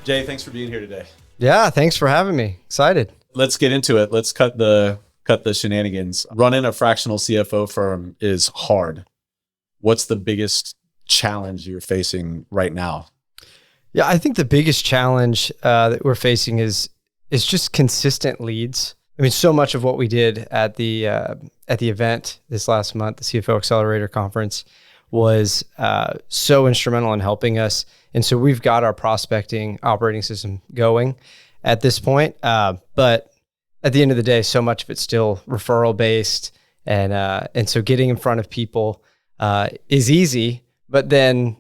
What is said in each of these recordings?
Jay, thanks for being here today. Yeah, thanks for having me. Excited. Let's get into it. Let's cut the shenanigans. Running a fractional CFO firm is hard. What's the biggest challenge you're facing right now? Yeah, I think the biggest challenge that we're facing is just consistent leads. I mean, so much of what we did at the event this last month, the CFO Accelerator Conference, was so instrumental in helping us. And so we've got our prospecting operating system going at this point. But at the end of the day, so much of it's still referral based. And so getting in front of people is easy, but then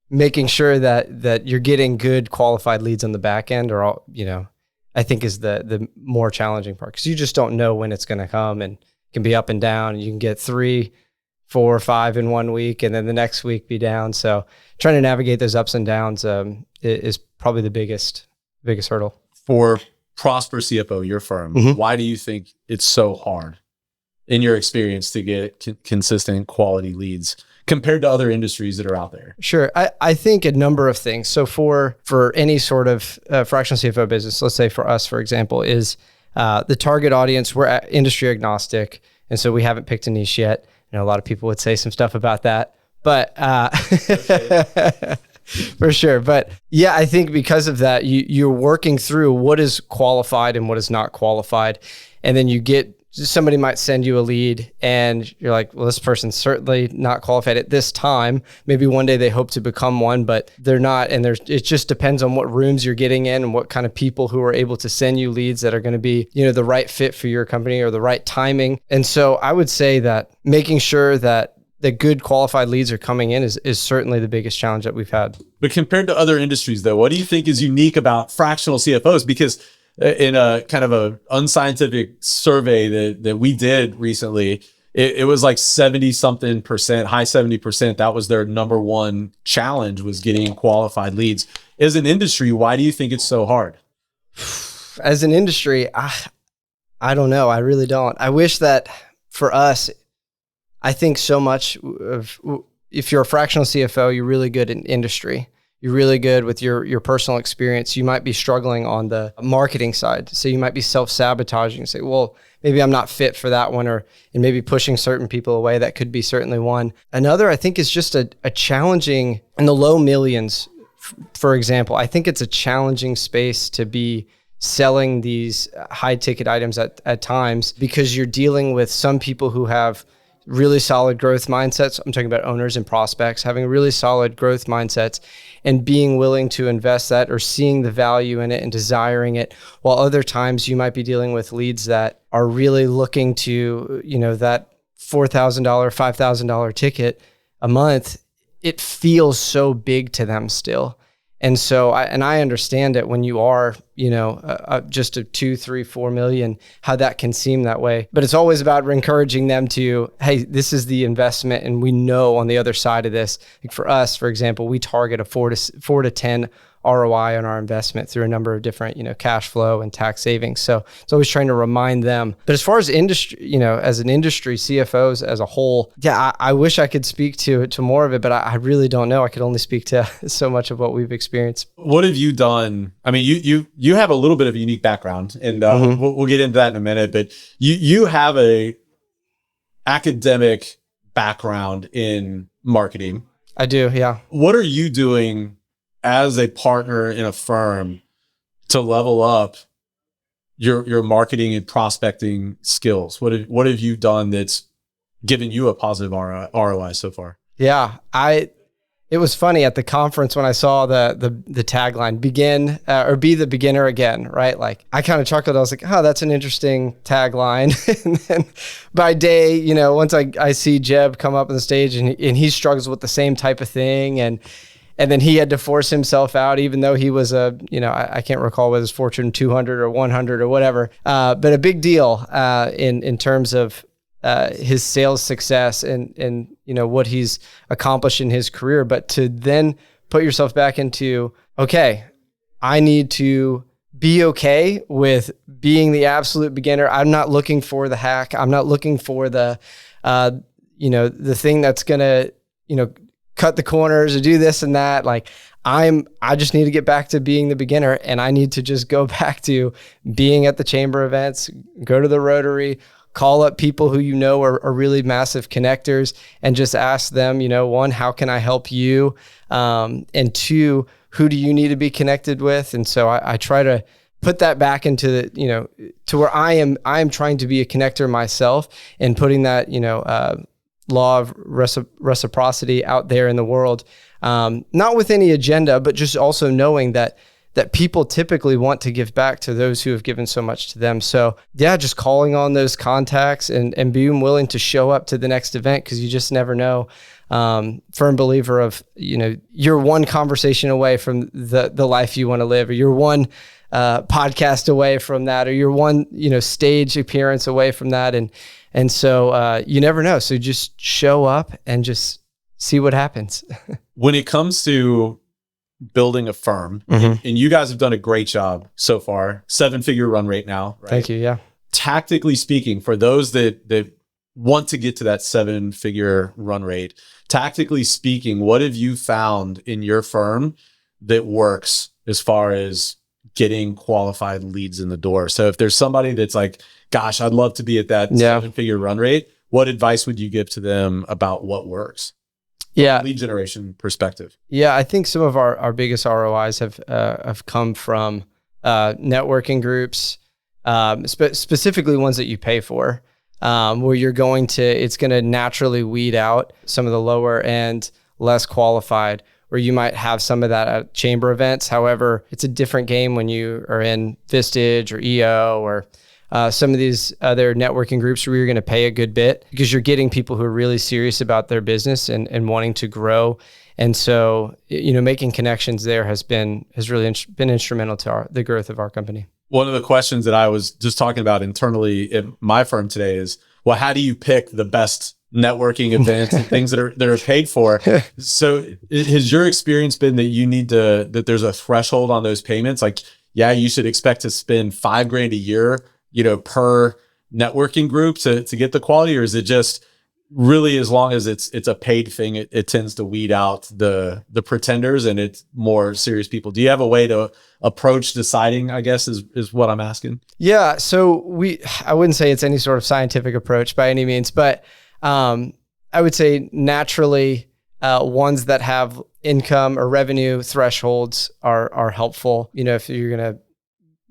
making sure that you're getting good qualified leads on the back end I think is the more challenging part, because you just don't know when it's going to come, and it can be up and down. You can get 3, 4, 5 in 1 week, and then the next week be down. So trying to navigate those ups and downs is probably the biggest hurdle. For Prosper CFO, your firm, why do you think it's so hard in your experience to get consistent quality leads compared to other industries that are out there? Sure. I think a number of things. So for any sort of fractional CFO business, let's say for us, for example, is the target audience, we're industry agnostic. And so we haven't picked a niche yet. A lot of people would say some stuff about that, but for sure. But yeah, I think because of that, you're working through what is qualified and what is not qualified. And then somebody might send you a lead and you're like, well, this person's certainly not qualified at this time. Maybe one day they hope to become one, but they're not. And it just depends on what rooms you're getting in and what kind of people who are able to send you leads that are going to be, the right fit for your company or the right timing. And so I would say that making sure that the good qualified leads are coming in is certainly the biggest challenge that we've had. But compared to other industries though, what do you think is unique about fractional CFOs? Because in a kind of a unscientific survey that we did recently, it was like 70-something%, high 70%. That was their number one challenge, was getting qualified leads. As an industry, why do you think it's so hard? As an industry, I don't know. I really don't. I wish that for us, I think so much of, if you're a fractional CFO, you're really good in industry. You're really good with your personal experience. You might be struggling on the marketing side. So you might be self-sabotaging and say, well, maybe I'm not fit for that one, and maybe pushing certain people away. That could be certainly one. Another, I think, is just a challenging, in the low millions, for example, I think it's a challenging space to be selling these high ticket items at times, because you're dealing with some people who have really solid growth mindsets. I'm talking about owners and prospects having really solid growth mindsets and being willing to invest that, or seeing the value in it and desiring it. While other times you might be dealing with leads that are really looking to, that $4,000, $5,000 ticket a month, it feels so big to them still. And so, I understand it when you are, just a 2, 3, 4 million, how that can seem that way. But it's always about encouraging them to, hey, this is the investment, and we know on the other side of this. Like for us, for example, we target a 4 to 10 ROI on our investment through a number of different, cash flow and tax savings. So it's always trying to remind them. But as far as industry, as an industry, CFOs as a whole, yeah, I wish I could speak to more of it, but I really don't know. I could only speak to so much of what we've experienced. What have you done? I mean, you have a little bit of a unique background, and we'll get into that in a minute, but you have a academic background in marketing. I do, yeah. What are you doing as a partner in a firm to level up your marketing and prospecting skills? What have you done that's given you a positive ROI so far? Yeah, it was funny at the conference when I saw the tagline, begin or be the beginner again, right? Like I kind of chuckled. I was like, oh, that's an interesting tagline. And then by day, once I see Jeb come up on the stage and he struggles with the same type of thing, and then he had to force himself out, even though he was I can't recall whether it was Fortune 200 or 100 or whatever, but a big deal in terms of his sales success and what he's accomplished in his career. But to then put yourself back into, okay, I need to be okay with being the absolute beginner. I'm not looking for the hack. I'm not looking for the thing that's gonna cut the corners or do this and that. Like I just need to get back to being the beginner, and I need to just go back to being at the chamber events, go to the Rotary, call up people who are really massive connectors, and just ask them, one, how can I help you? And two, who do you need to be connected with? And so I try to put that back into to where I am trying to be a connector myself, and putting that, law of reciprocity out there in the world. Not with any agenda, but just also knowing that people typically want to give back to those who have given so much to them. So yeah, just calling on those contacts and being willing to show up to the next event, because you just never know. Firm believer of, you're one conversation away from the life you want to live, or you're one podcast away from that, or you're one, stage appearance away from that. And so you never know. So just show up and just see what happens. When it comes to building a firm, and you guys have done a great job so far, 7-figure run rate now, right? Thank you. Yeah. Tactically speaking, for those that want to get to that 7-figure run rate, tactically speaking, what have you found in your firm that works as far as getting qualified leads in the door? So if there's somebody that's like, gosh, I'd love to be at that 7-figure run rate, what advice would you give to them about what works? Yeah. Lead generation perspective. Yeah. I think some of our biggest ROIs have come from networking groups, specifically ones that you pay for, where it's going to naturally weed out some of the lower end, less qualified, where you might have some of that at chamber events. However, it's a different game when you are in Vistage or EO or some of these other networking groups where you're going to pay a good bit, because you're getting people who are really serious about their business and wanting to grow. And so, making connections there has really been instrumental to the growth of our company. One of the questions that I was just talking about internally at my firm today is, well, how do you pick the best networking events and things that are paid for? So has your experience been that there's a threshold on those payments? Like, yeah, you should expect to spend $5,000 a year, per networking group to get the quality? Or is it just really, as long as it's a paid thing, it tends to weed out the pretenders and it's more serious people? Do you have a way to approach deciding, I guess, is what I'm asking? Yeah. So I wouldn't say it's any sort of scientific approach by any means, but I would say naturally, ones that have income or revenue thresholds are helpful. If you're going to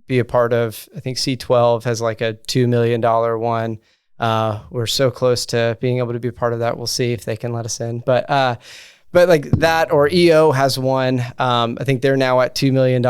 be a part of, I think C12 has like a $2 million one. We're so close to being able to be a part of that. We'll see if they can let us in, but like that, or EO has one. I think they're now at $2 million,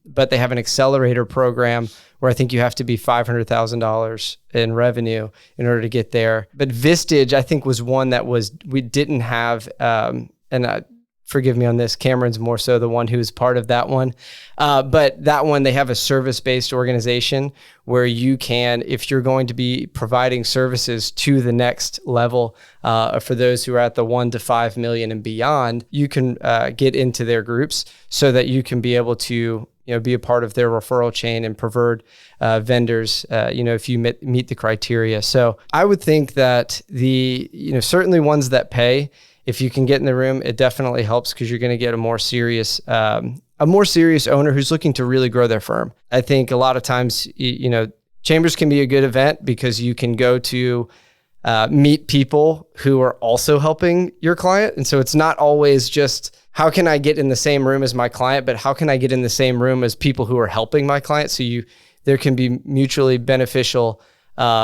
but they have an accelerator program where I think you have to be $500,000 in revenue in order to get there. But Vistage, I think, was one that we didn't have, and forgive me on this, Cameron's more so the one who's part of that one. But that one, they have a service-based organization where you can, if you're going to be providing services to the next level, for those who are at the 1 to 5 million and beyond, you can get into their groups so that you can be able to be a part of their referral chain and preferred vendors, if you meet the criteria. So I would think that certainly ones that pay, if you can get in the room, it definitely helps, because you're going to get a more serious owner who's looking to really grow their firm. I think a lot of times, chambers can be a good event because you can go to meet people who are also helping your client. And so it's not always just, how can I get in the same room as my client, but how can I get in the same room as people who are helping my client? So there can be mutually beneficial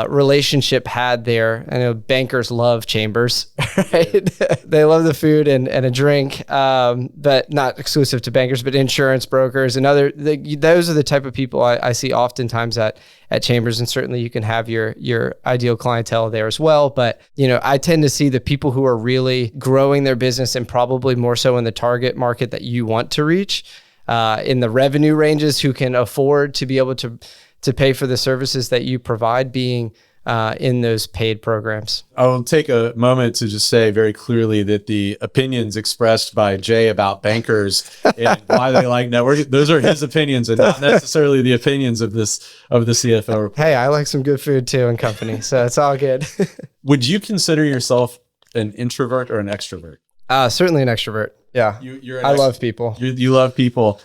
relationship had there. I know bankers love chambers, right? They love the food and a drink, but not exclusive to bankers, but insurance brokers and those are the type of people I see oftentimes at chambers. And certainly you can have your ideal clientele there as well. But, I tend to see the people who are really growing their business, and probably more so in the target market that you want to reach, in the revenue ranges, who can afford to be able to pay for the services that you provide, being in those paid programs. I will take a moment to just say very clearly that the opinions expressed by Jay about bankers and why they like networking, those are his opinions and not necessarily the opinions of the CFO. Hey, I like some good food too and company, so it's all good. Would you consider yourself an introvert or an extrovert? Certainly an extrovert. Yeah. I love people. You love people.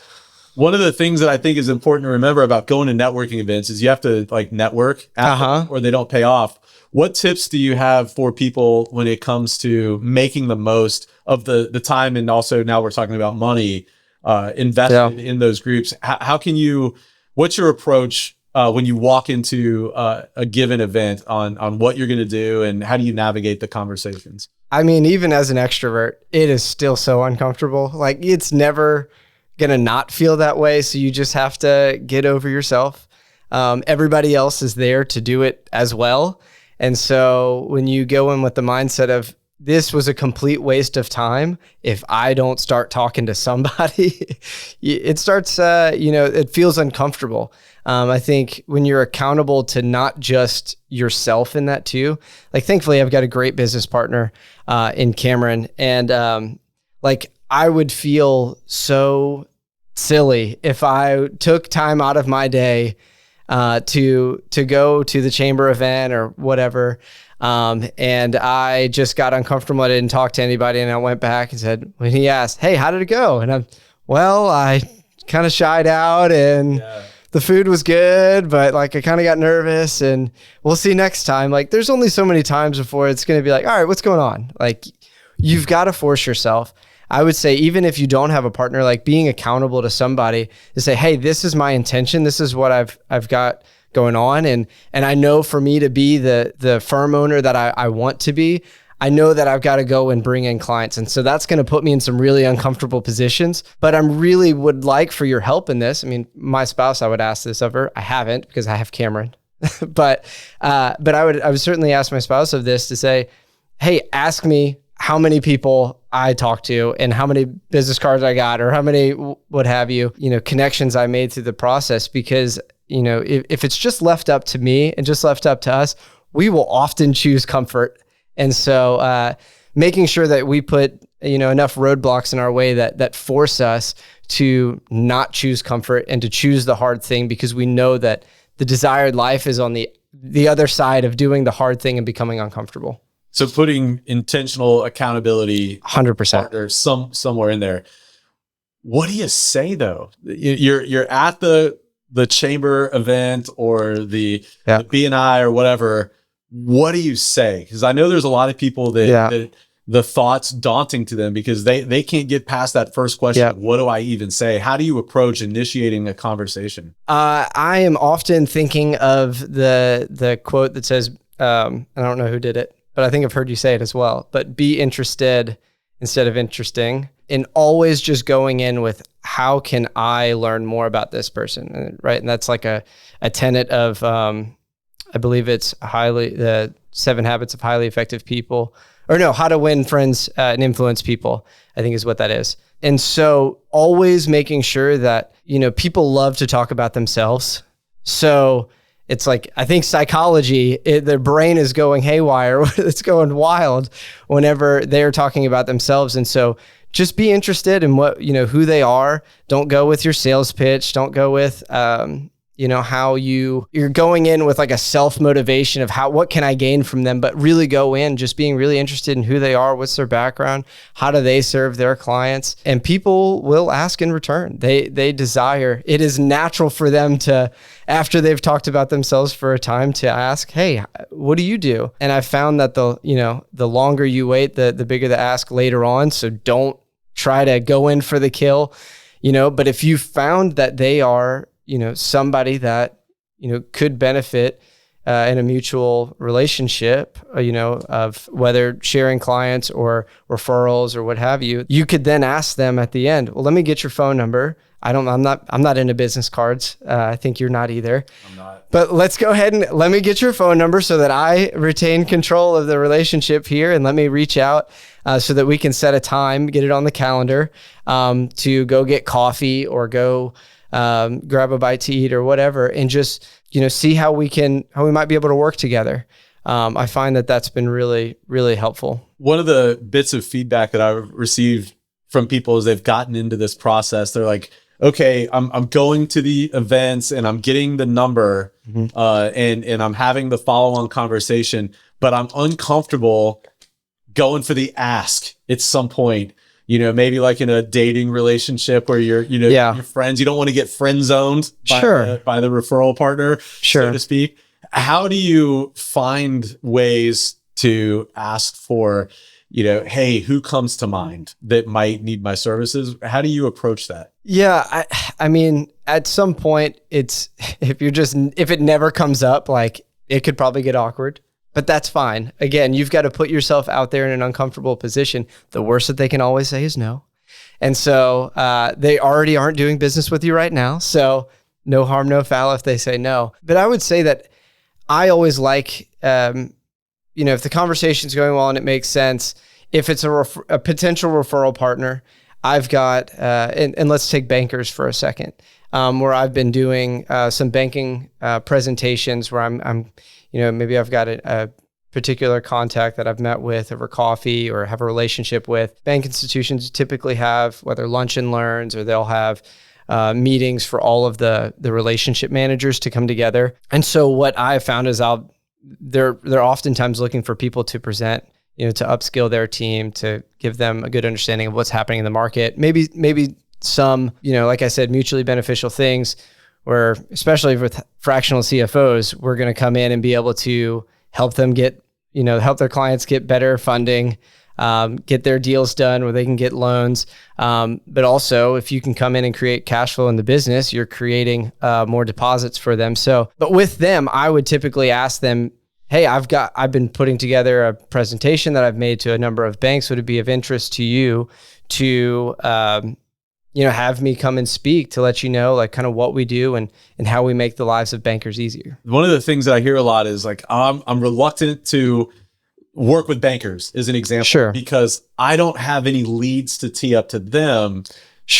One of the things that I think is important to remember about going to networking events is you have to like network or they don't pay off. What tips do you have for people when it comes to making the most of the time? And also now we're talking about money invested in those groups. How can you, what's your approach when you walk into a given event on what you're going to do and how do you navigate the conversations? I mean, even as an extrovert, it is still so uncomfortable. Like it's never going to not feel that way. So you just have to get over yourself. Everybody else is there to do it as well. And so when you go in with the mindset of this was a complete waste of time, if I don't start talking to somebody, it starts, it feels uncomfortable. I think when you're accountable to not just yourself in that too, like thankfully I've got a great business partner in Cameron, and like I would feel so silly if I took time out of my day to go to the chamber event or whatever. And I just got uncomfortable. I didn't talk to anybody. And I went back and said, when he asked, hey, how did it go? And I kind of shied out and the food was good, but like I kind of got nervous and we'll see next time. Like there's only so many times before it's going to be like, all right, what's going on? Like you've got to force yourself. I would say, even if you don't have a partner, like being accountable to somebody to say, hey, this is my intention. This is what I've got going on. And I know for me to be the firm owner that I want to be, I know that I've got to go and bring in clients. And so that's going to put me in some really uncomfortable positions, but I'm really would like for your help in this. I mean, my spouse, I would ask this of her. I haven't because I have Cameron, but I would certainly ask my spouse of this to say, hey, ask me how many people I talked to and how many business cards I got or how many, what have you, connections I made through the process. Because, if it's just left up to me and just left up to us, we will often choose comfort. And so making sure that we put, enough roadblocks in our way that force us to not choose comfort and to choose the hard thing, because we know that the desired life is on the other side of doing the hard thing and becoming uncomfortable. So putting intentional accountability 100% somewhere in there. What do you say though? You're at the chamber event or the B&I or whatever. What do you say? Because I know there's a lot of people that the thought's daunting to them because they can't get past that first question. What do I even say? How do you approach initiating a conversation? I am often thinking of the quote that says, I don't know who did it, but I think I've heard you say it as well, but be interested instead of interesting, and always just going in with how can I learn more about this person, right? And that's like a tenet of, I believe it's the 7 Habits of Highly Effective People, or no, How to Win Friends and Influence People, I think is what that is. And so always making sure that, people love to talk about themselves. So it's like, I think psychology, their brain is going haywire. It's going wild whenever they're talking about themselves. And so just be interested in what, who they are. Don't go with your sales pitch. Don't go with, how you're going in with like a self-motivation of what can I gain from them, but really go in just being really interested in who they are, what's their background, how do they serve their clients, and people will ask in return. They desire, it is natural for them to, after they've talked about themselves for a time, to ask, hey, what do you do? And I found that the longer you wait, the bigger the ask later on. So don't try to go in for the kill, but if you found that they are, somebody that, could benefit in a mutual relationship, of whether sharing clients or referrals or what have you, you could then ask them at the end, well, let me get your phone number. I'm not into business cards. I think you're not either. I'm not. But let's go ahead and let me get your phone number so that I retain control of the relationship here, and let me reach out so that we can set a time, get it on the calendar to go get coffee or go grab a bite to eat or whatever, and just, see how we might be able to work together. I find that that's been really, really helpful. One of the bits of feedback that I've received from people as they've gotten into this process, they're like, okay, I'm going to the events and I'm getting the number, and I'm having the follow-on conversation, but I'm uncomfortable going for the ask at some point, maybe like in a dating relationship where you're, your friends, you don't want to get friend zoned by the referral partner, so to speak. How do you find ways to ask for, hey, who comes to mind that might need my services? How do you approach that? Yeah. I mean, at some point if it never comes up, like it could probably get awkward, but that's fine. Again, you've got to put yourself out there in an uncomfortable position. The worst that they can always say is no. And so they already aren't doing business with you right now. So no harm, no foul if they say no. But I would say that I always like, if the conversation's going well and it makes sense, if it's a potential referral partner, I've got, and let's take bankers for a second, where I've been doing some banking presentations where I'm maybe I've got a particular contact that I've met with over coffee or have a relationship with. Bank institutions typically have whether lunch and learns, or they'll have meetings for all of the relationship managers to come together. And so what I've found is they're oftentimes looking for people to present, to upskill their team, to give them a good understanding of what's happening in the market. Maybe some, like I said, mutually beneficial things where, especially with fractional CFOs, we're going to come in and be able to help them help their clients get better funding, get their deals done where they can get loans. But also, if you can come in and create cash flow in the business, you're creating more deposits for them. But with them, I would typically ask them, hey, I've been putting together a presentation that I've made to a number of banks. Would it be of interest to you to, have me come and speak to let you know like kind of what we do and how we make the lives of bankers easier? One of the things that I hear a lot is like, I'm reluctant to work with bankers as an example, because I don't have any leads to tee up to them.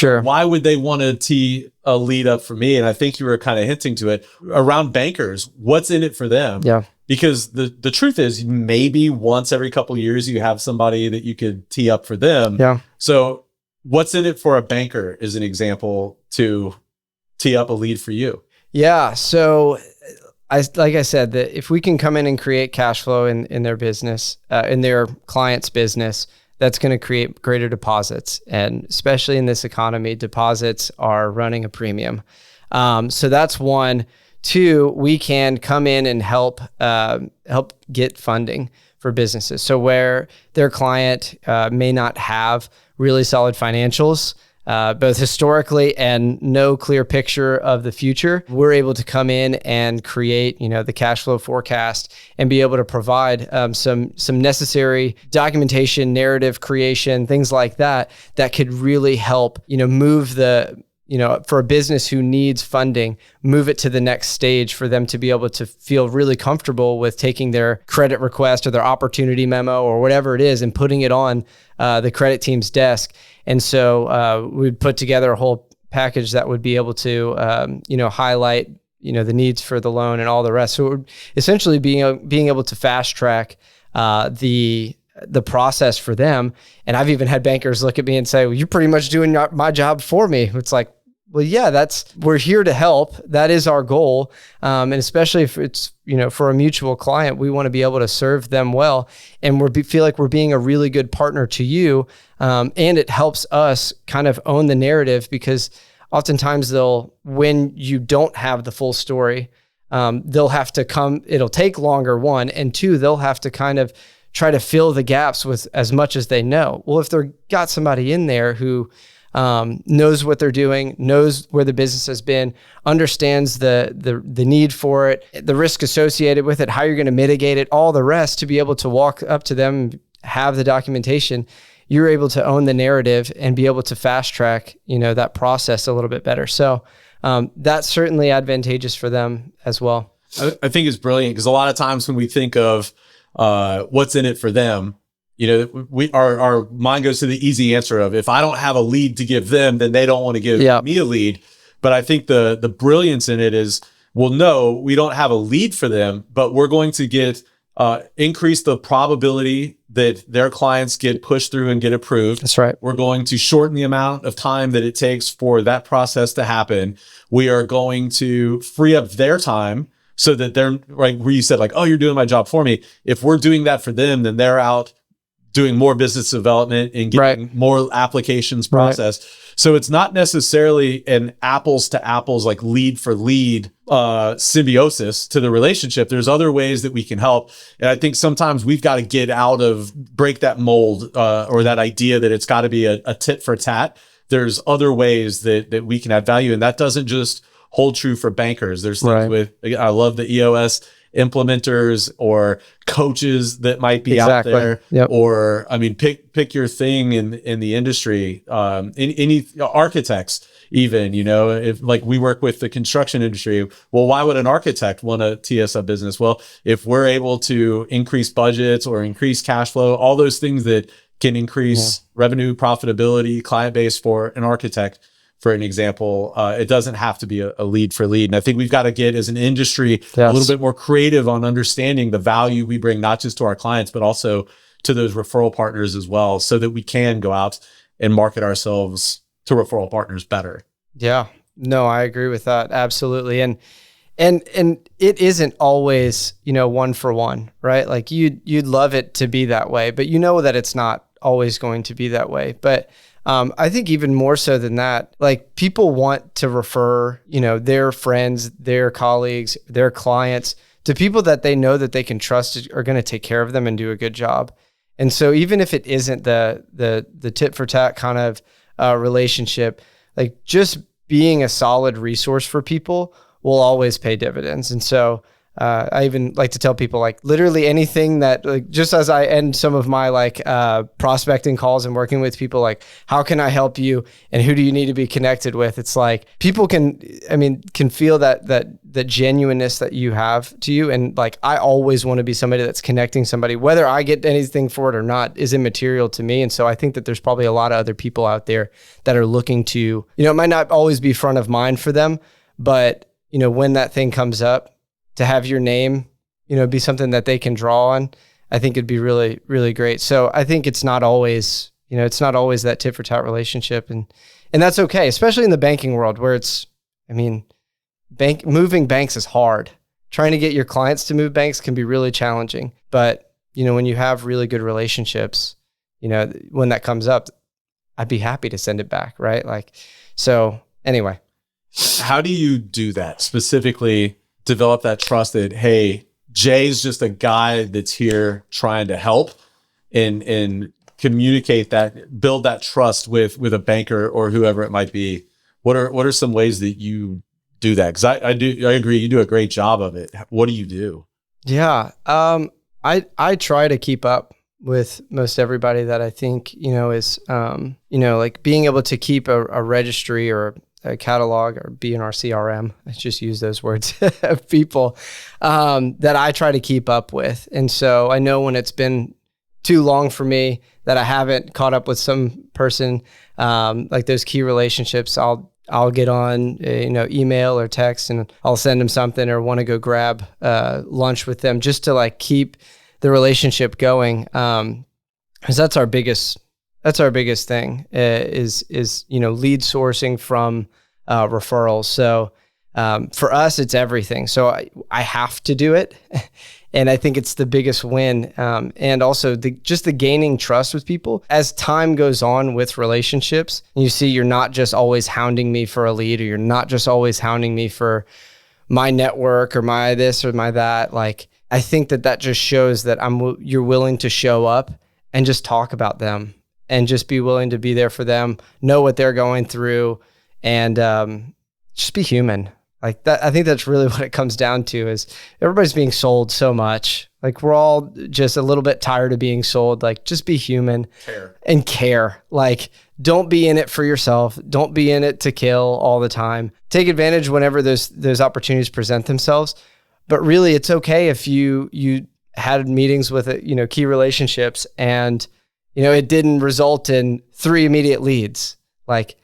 Why would they want to tee a lead up for me? And I think you were kind of hinting to it around bankers. What's in it for them? Yeah. Because the truth is, maybe once every couple of years you have somebody that you could tee up for them. Yeah. So what's in it for a banker as an example to tee up a lead for you? Yeah. So like I said, that if we can come in and create cash flow in their business, in their client's business, that's going to create greater deposits. And especially in this economy, deposits are running a premium. So that's one. Two, we can come in and help get funding for businesses. So where their client may not have really solid financials, both historically and no clear picture of the future, we're able to come in and create, the cash flow forecast and be able to provide some necessary documentation, narrative creation, things like that could really help, move for a business who needs funding, move it to the next stage for them to be able to feel really comfortable with taking their credit request or their opportunity memo or whatever it is and putting it on the credit team's desk. And so we'd put together a whole package that would be able to, highlight, the needs for the loan and all the rest. So it would essentially being able to fast track the process for them. And I've even had bankers look at me and say, well, you're pretty much doing my job for me. It's like, well, yeah, we're here to help. That is our goal. And especially if it's, for a mutual client, we want to be able to serve them well. And feel like we're being a really good partner to you. And it helps us kind of own the narrative, because oftentimes when you don't have the full story, they'll have to come, it'll take longer, one, and two, they'll have to kind of try to fill the gaps with as much as they know. Well, if they've got somebody in there who knows what they're doing, knows where the business has been, understands the need for it, the risk associated with it, how you're going to mitigate it, all the rest, to be able to walk up to them, have the documentation, you're able to own the narrative and be able to fast track, that process a little bit better. So that's certainly advantageous for them as well. I think it's brilliant, because a lot of times when we think of what's in it for them, our mind goes to the easy answer of, if I don't have a lead to give them, then they don't want to give me a lead. But I think the brilliance in it is, well, no, we don't have a lead for them, but we're going to increase the probability that their clients get pushed through and get approved. That's right. We're going to shorten the amount of time that it takes for that process to happen. We are going to free up their time, so that they're, right where you said like, oh, you're doing my job for me. If we're doing that for them, then they're out doing more business development and getting more applications processed. So it's not necessarily an apples to apples, like lead for lead symbiosis to the relationship. There's other ways that we can help. And I think sometimes we've got to break that mold or that idea that it's got to be a tit for tat. There's other ways that we can add value. And that doesn't just hold true for bankers. There's things I love the EOS implementers or coaches that might be out there, or I mean, pick your thing in the industry, in any architects, even, if like we work with the construction industry, well, why would an architect want to tee us up business? Well, if we're able to increase budgets or increase cash flow, all those things that can increase revenue, profitability, client base for an architect, for an example, it doesn't have to be a lead for lead. And I think we've got to get, as an industry, a little bit more creative on understanding the value we bring, not just to our clients, but also to those referral partners as well, so that we can go out and market ourselves to referral partners better. Yeah, no, I agree with that. Absolutely. And it isn't always, one for one, right? Like you'd love it to be that way, but that it's not always going to be that way. But I think even more so than that, like people want to refer, their friends, their colleagues, their clients to people that they know that they can trust are going to take care of them and do a good job. And so even if it isn't the tit for tat kind of relationship, like just being a solid resource for people will always pay dividends. And so I even like to tell people, like, literally anything that, like, just as I end some of my prospecting calls and working with people, like, how can I help you and who do you need to be connected with? It's like people can feel that genuineness that you have to you. And like, I always want to be somebody that's connecting somebody, whether I get anything for it or not is immaterial to me. And so I think that there's probably a lot of other people out there that are looking to, it might not always be front of mind for them, but when that thing comes up, to have your name, be something that they can draw on, I think it'd be really, really great. So I think it's not always, that tit for tat relationship, and that's okay, especially in the banking world where moving banks is hard. Trying to get your clients to move banks can be really challenging. But, when you have really good relationships, when that comes up, I'd be happy to send it back. Right. So anyway. How do you do that specifically? Develop that trust that, hey, Jay's just a guy that's here trying to help, and communicate that, build that trust with a banker or whoever it might be. What are some ways that you do that? Because I agree, you do a great job of it. What do you do? Yeah, I try to keep up with most everybody that I think is like being able to keep a registry or a catalog or be in our CRM. I just use those words of people that I try to keep up with. And so I know when it's been too long for me that I haven't caught up with some person, like those key relationships, I'll get on, email or text, and I'll send them something or want to go grab lunch with them just to like keep the relationship going. Because that's our biggest thing is lead sourcing from referrals. So for us, it's everything. So I have to do it. And I think it's the biggest win. And also just the gaining trust with people as time goes on with relationships. You see, you're not just always hounding me for a lead, or you're not just always hounding me for my network or my this or my that. Like, I think that just shows that you're willing to show up and just talk about them and just be willing to be there for them, know what they're going through, and just be human. Like that, I think that's really what it comes down to. Is everybody's being sold so much. Like, we're all just a little bit tired of being sold. Like, just be human and care. Like, don't be in it for yourself. Don't be in it to kill all the time. Take advantage whenever those opportunities present themselves. But really, it's okay if you had meetings with key relationships and it didn't result in 3 immediate leads. Like,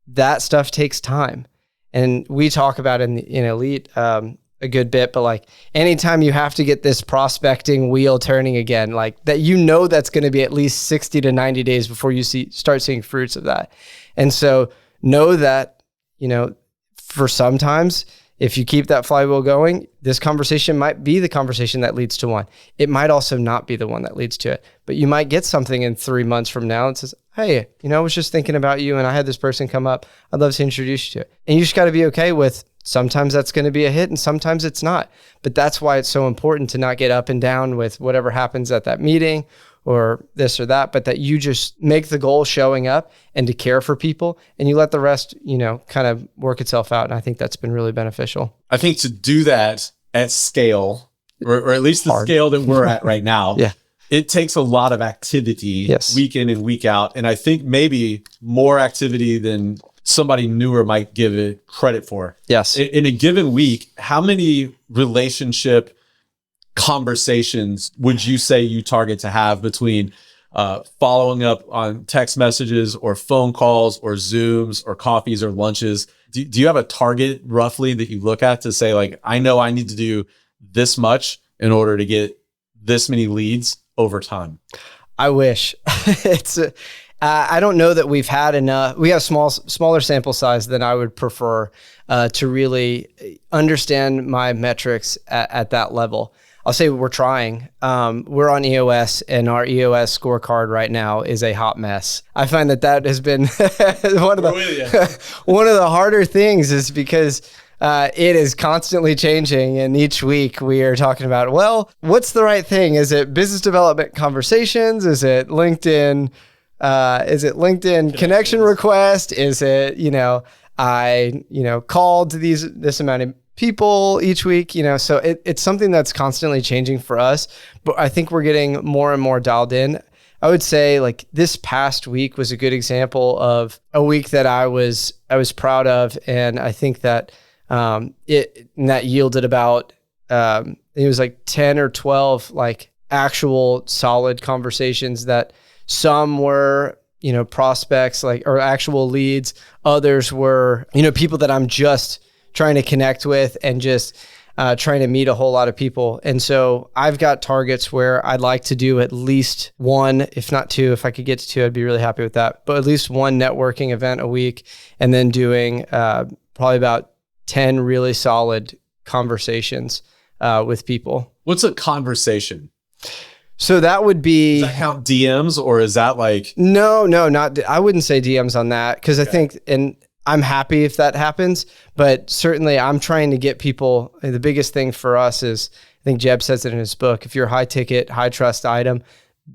that stuff takes time. And we talk about in Elite a good bit, but like anytime you have to get this prospecting wheel turning again, like that, that's going to be at least 60 to 90 days before you start seeing fruits of that. And so know that, for sometimes if you keep that flywheel going, this conversation might be the conversation that leads to one. It might also not be the one that leads to it, but you might get something in 3 months from now and says, hey, I was just thinking about you and I had this person come up. I'd love to introduce you to it. And you just got to be okay with sometimes that's going to be a hit and sometimes it's not. But that's why it's so important to not get up and down with whatever happens at that meeting or this or that, but that you just make the goal showing up and to care for people, and you let the rest, kind of work itself out. And I think that's been really beneficial. I think to do that at scale, or at least the scale that we're at right now, yeah, it takes a lot of activity week in and week out. And I think maybe more activity than somebody newer might give it credit for. Yes. In a given week, how many relationship conversations would you say you target to have between following up on text messages or phone calls or Zooms or coffees or lunches? Do you have a target roughly that you look at to say, like, I know I need to do this much in order to get this many leads over time? I wish. I don't know that we've had enough. We have smaller sample size than I would prefer to really understand my metrics at that level. I'll say we're trying. We're on EOS, and our EOS scorecard right now is a hot mess. I find that has been one of the harder things, is because it is constantly changing, and each week we are talking about, well, what's the right thing? Is it business development conversations? Is it LinkedIn? Connection request? Is it, I called this amount of people each week, so it's something that's constantly changing for us, but I think we're getting more and more dialed in. I would say, like, this past week was a good example of a week that I was proud of. And I think that that yielded about, it was like 10 or 12, like, actual solid conversations that some were, prospects, like, or actual leads. Others were, people that I'm just trying to connect with and just trying to meet a whole lot of people. And so I've got targets where I'd like to do at least one, if not two. If I could get to two, I'd be really happy with that. But at least one networking event a week, and then doing probably about 10 really solid conversations with people. What's a conversation? So that would be... Does that count DMs, or is that like... No, not... I wouldn't say DMs on that, because I think... and I'm happy if that happens, but certainly I'm trying to get people. The biggest thing for us is, I think Jeb says it in his book, if you're a high ticket, high trust item,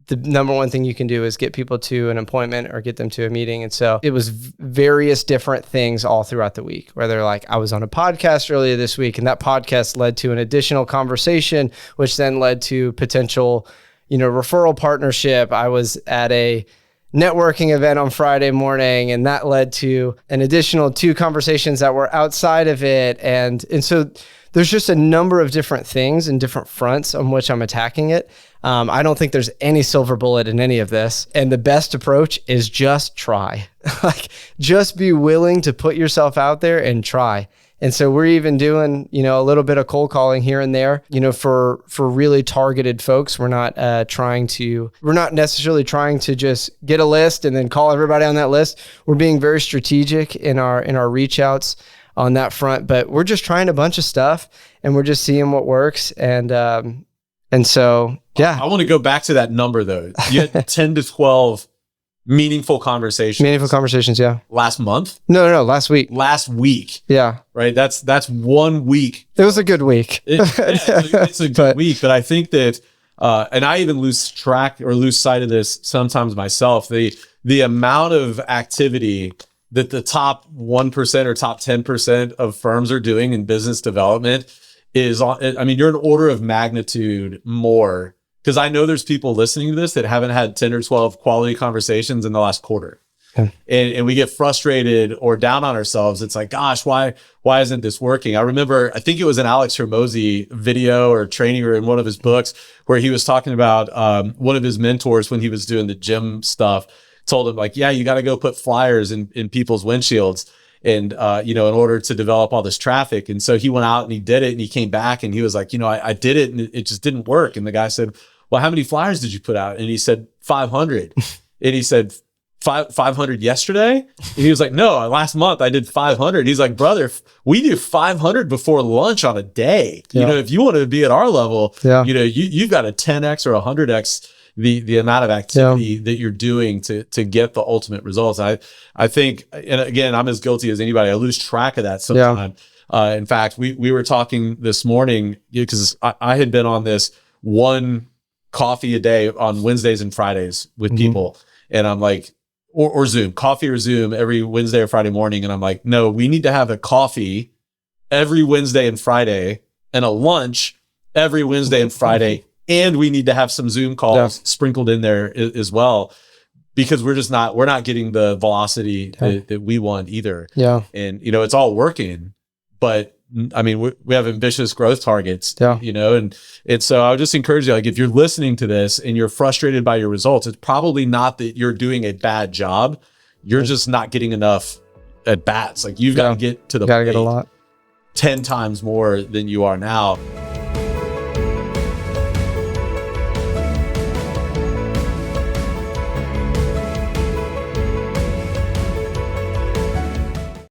the number one thing you can do is get people to an appointment or get them to a meeting. And so it was various different things all throughout the week, whether, like, I was on a podcast earlier this week, and that podcast led to an additional conversation, which then led to potential, referral partnership. I was at a networking event on Friday morning, and that led to an additional 2 conversations that were outside of it. And so there's just a number of different things and different fronts on which I'm attacking it. I don't think there's any silver bullet in any of this. And the best approach is just try. Like, just be willing to put yourself out there and try. And so we're even doing, a little bit of cold calling here and there, for really targeted folks. We're not necessarily trying to just get a list and then call everybody on that list. We're being very strategic in our reach outs on that front, but we're just trying a bunch of stuff, and we're just seeing what works. And so, yeah. I want to go back to that number though. You had 10 to 12 meaningful conversations. Yeah. Last month? No, last week. Last week. Yeah. Right. That's 1 week. It was a good week. It's a good week, but I think that, and I even lose track or lose sight of this sometimes myself, the amount of activity that the top 1% or top 10% of firms are doing in business development is, you're an order of magnitude more. Because I know there's people listening to this that haven't had 10 or 12 quality conversations in the last quarter. Okay. And we get frustrated or down on ourselves. It's like, gosh, why isn't this working? I remember, I think it was an Alex Hormozy video or training or in one of his books where he was talking about one of his mentors when he was doing the gym stuff, told him, like, yeah, you got to go put flyers in people's windshields. And, in order to develop all this traffic. And so he went out and he did it, and he came back and he was like, I did it and it just didn't work. And the guy said, well, how many flyers did you put out? And he said, 500. And he said, 500 yesterday? And he was like, no, last month I did 500. He's like, brother, we do 500 before lunch on a day. Yeah. You know, if you want to be at our level, Yeah. you know, you've got a 10x or 100x the amount of activity that you're doing to get the ultimate results. I think, and again, I'm as guilty as anybody. I lose track of that sometimes. In fact, we were talking this morning because I had been on this one coffee a day on Wednesdays and Fridays with people. And I'm like, or Zoom, coffee or Zoom every Wednesday or Friday morning. And I'm like, no, we need to have a coffee every Wednesday and Friday and a lunch every Wednesday and Friday. And we need to have some Zoom calls sprinkled in there as well, because we're not getting the velocity that we want either. Yeah. And, you know, it's all working, but I mean, we have ambitious growth targets, you know, and so I would just encourage you, like, if you're listening to this and you're frustrated by your results, it's probably not that you're doing a bad job. You're just not getting enough at bats. Like, you've got to get to the plate get a lot 10 times more than you are now.